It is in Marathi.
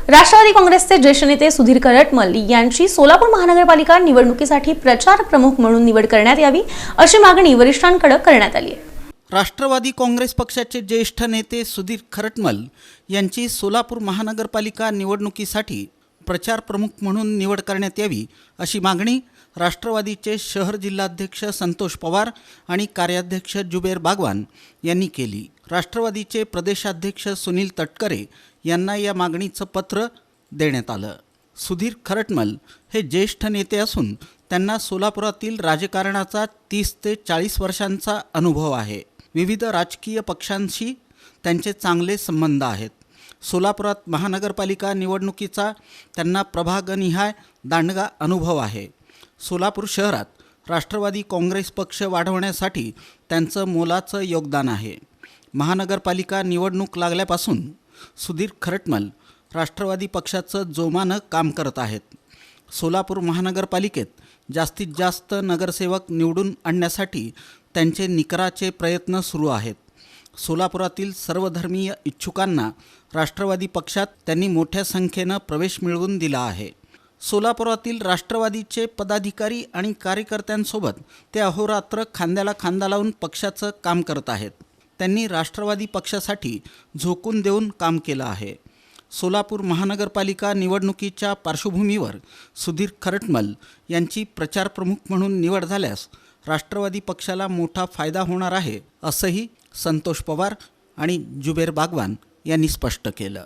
राष्ट्रवादी काँग्रेसचे ज्येष्ठ नेते सुधीर करटमल यांची सोलापूर महानगरपालिका निवडणुकीसाठी प्रचार प्रमुख म्हणून निवड करण्यात यावी अशी मागणी वरिष्ठांकडे करण्यात आली आहे। राष्ट्रवादी काँग्रेस पक्षाचे ज्येष्ठ नेते सुधीर करटमल यांची सोलापूर महानगरपालिका निवडणुकीसाठी प्रचार प्रमुख म्हणून निवड करण्यात यावी अशी मागणी राष्ट्रवादीचे शहर जिल्हाध्यक्ष संतोष पवार आणि कार्याध्यक्ष जुबेर बागवान यांनी केली। राष्ट्रवादीचे प्रदेशाध्यक्ष सुनील तटकरे यांना या मागणीचं पत्र देण्यात आलं। सुधीर करटमल हे ज्येष्ठ नेते असून त्यांना सोलापुरातील राजकारणाचा 30 ते 40 वर्षांचा अनुभव आहे। विविध राजकीय पक्षांशी त्यांचे चांगले संबंध आहेत। सोलापुरात महानगरपालिका निवडणुकीचा त्यांना प्रभागनिहाय दांडगा अनुभव आहे। सोलापूर शहरात राष्ट्रवादी काँग्रेस पक्ष वाढवण्यासाठी त्यांचं मोलाचं योगदान आहे। महानगरपालिका निवडणूक लागल्यापासून सुधीर करटमल राष्ट्रवादी पक्षाचं जोमानं काम करत आहेत। सोलापूर महानगरपालिकेत जास्तीत जास्त नगरसेवक निवडून आणण्यासाठी त्यांचे निकराचे प्रयत्न सुरू आहेत। सोलापुरातील सर्वधर्मीय इच्छुकांना राष्ट्रवादी पक्षात त्यांनी मोठ्या संख्येनं प्रवेश मिळवून दिला आहे। सोलापुरातील राष्ट्रवादीचे पदाधिकारी आणि कार्यकर्त्यांसोबत ते अहोरात्र खांद्याला खांदा लावून पक्षाचं काम करत आहेत। त्यांनी राष्ट्रवादी पक्षासाठी झोकून देऊन काम केलं आहे। सोलापूर महानगरपालिका निवडणुकीच्या पार्श्वभूमीवर सुधीर करटमल यांची प्रचार प्रमुख म्हणून निवड झाल्यास राष्ट्रवादी पक्षाला मोठा फायदा होणार आहे, असंही संतोष पवार आणि जुबेर बागवान यांनी स्पष्ट केलं।